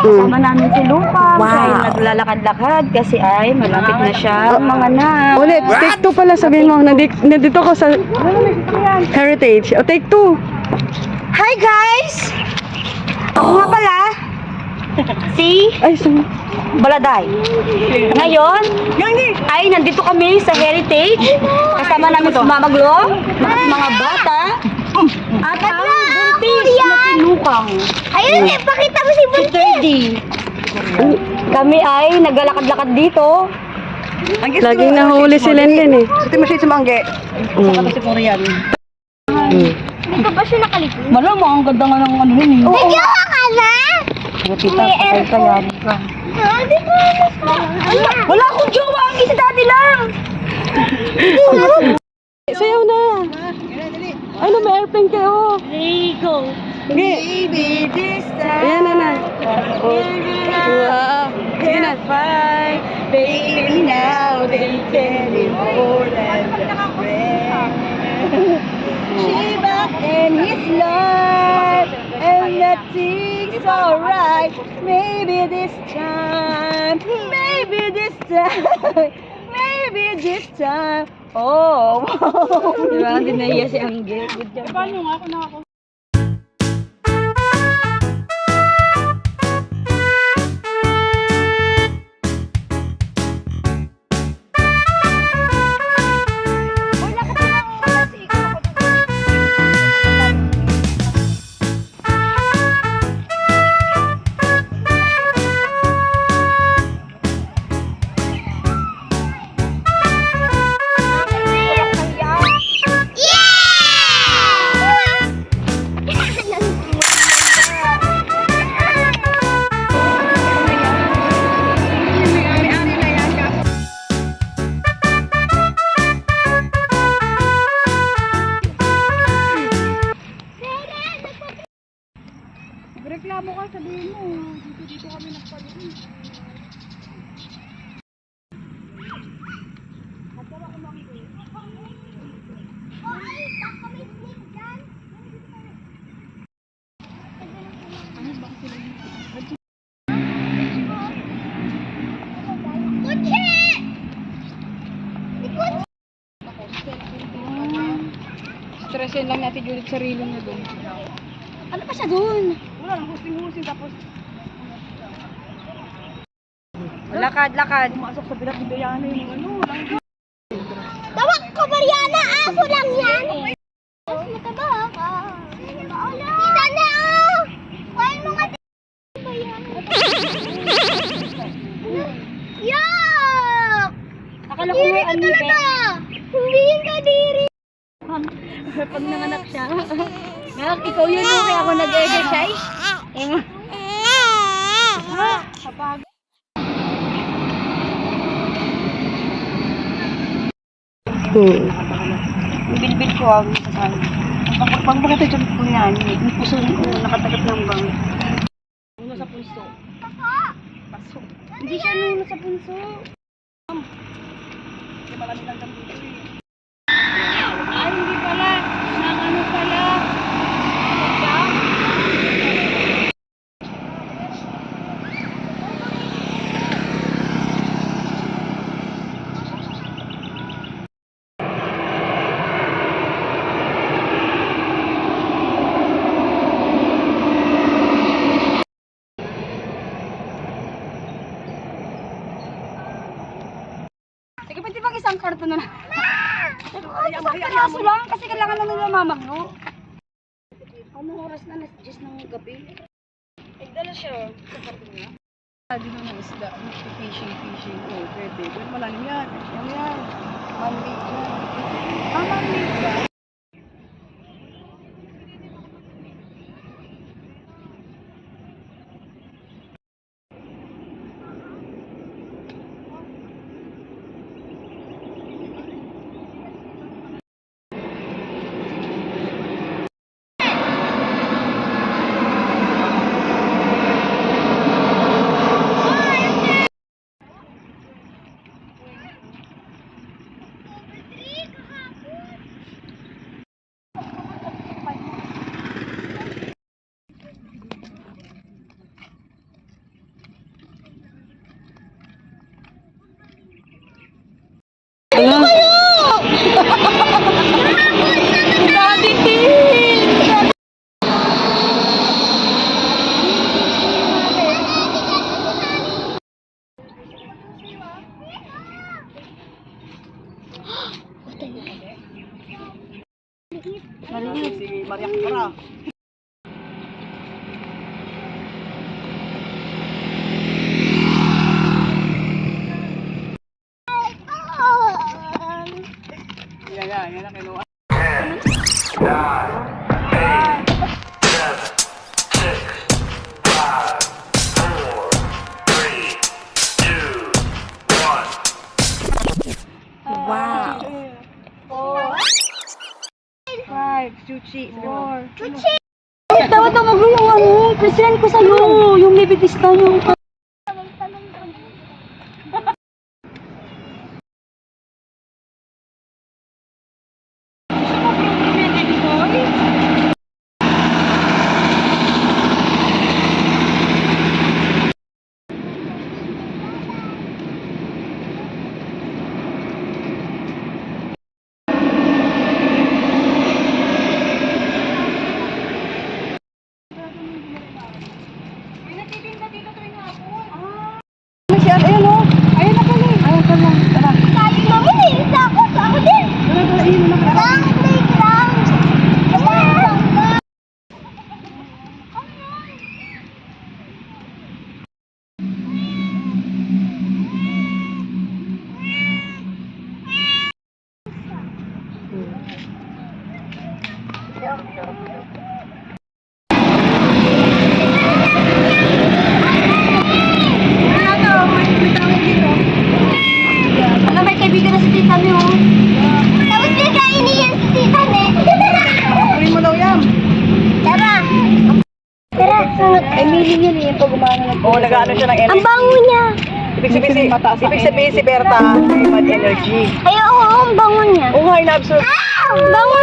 Kasama namin si Lupa. Wow. Ay naglalakad-lakad kasi ay malapit na siya mga anak. Ulit, take 2 pala sabihin mo. Nandito ko sa Heritage. O, take 2. Hi guys! Ako nga pala, si Ay, Baladay. Ngayon, ay nandito kami sa Heritage. Kasama namin si Mama Glo, mga bata, at ang buntis na si Lukang. Ayun, pakita mo si Si Teddy. Kami ay naglalakad-lakad dito. laging nahuli si Lenden eh. Ito mo siya sa mangge. Saka si Korean. Hindi pa ba siya nakalikot? Malamang ang ganda nga ng ano yun eh. Nagyawa ka na? Tita, ay kaya. Hindi ko Wala akong jowa, ang isa dati lang. Sayaw na. Ano, may airplane kayo. Lego. Baby, this time. Ayan na. Wow. Sige na. Baby, now they can be more than a friend. She back in his life, and nothing's alright. Maybe this time, maybe this time. Oh, wow. Diba? Hindi naiya si Angge. Good job. Paano nga ako na ako? Reklamo ka, sabihin mo. Dito kami nagpalit. Stressin lang natin Judith sarili niya doon. Ano pa siya dun? Wala lang, husting-husting tapos Lakad. pumasok sa bilat ni Diana yung ano, lang. Tawag ko, Mariana! Aso lang yan! Mas mataba ka. Kita na! Kuhain mo nga Yuck! Akala ko may ano Hindi yung kadiri! Pag nanganak siya. Nak, ikaw yun mo kaya ako nag-exercise. Bilbil ko ang sasali. Pag makita ko yan, yung puso ko nakatagat ng bang. Ano sa puso? Paso. Hindi siya nung sa puso. Hindi ba kami lang dito eh. Ay, hindi pala. Nang ano pala. Sige, pwede bang isang karton na lang? Isang piraso lang kasi kailangan na nila mamagno. Anong oras na? Nasa 10 ng gabi. Ay, dala siya sa karton niya. Hindi na ng isda. Fishing. Oh, pwede. Pwede malalim yan. Yan. Manmade yan. Manmade ba? Si Maria Clara. Yan na, kinuha. Wow. 5, Chuchi, 4. Dapat na mag yung ano, present ko sa'yo, yung may bitista yung... Ayun o. Ayun na pala. Ayun pala. Tara. Sabi namin eh, isa ako din. Ang playground. Ano, may kaibigan na si Tita May, oh. Tapos bigay niyan si Tita Ne. Kunin mo daw yan. Tara. Tara, sunod. Ay, miling yun eh, pag umano na. Oo, nag-ano siya ng Ang energy. bango niya. Ibig sabihin si Berta, may bad energy. Ay, oo, ang bango niya. Oo nga, ina-absorb. Ah, ang bango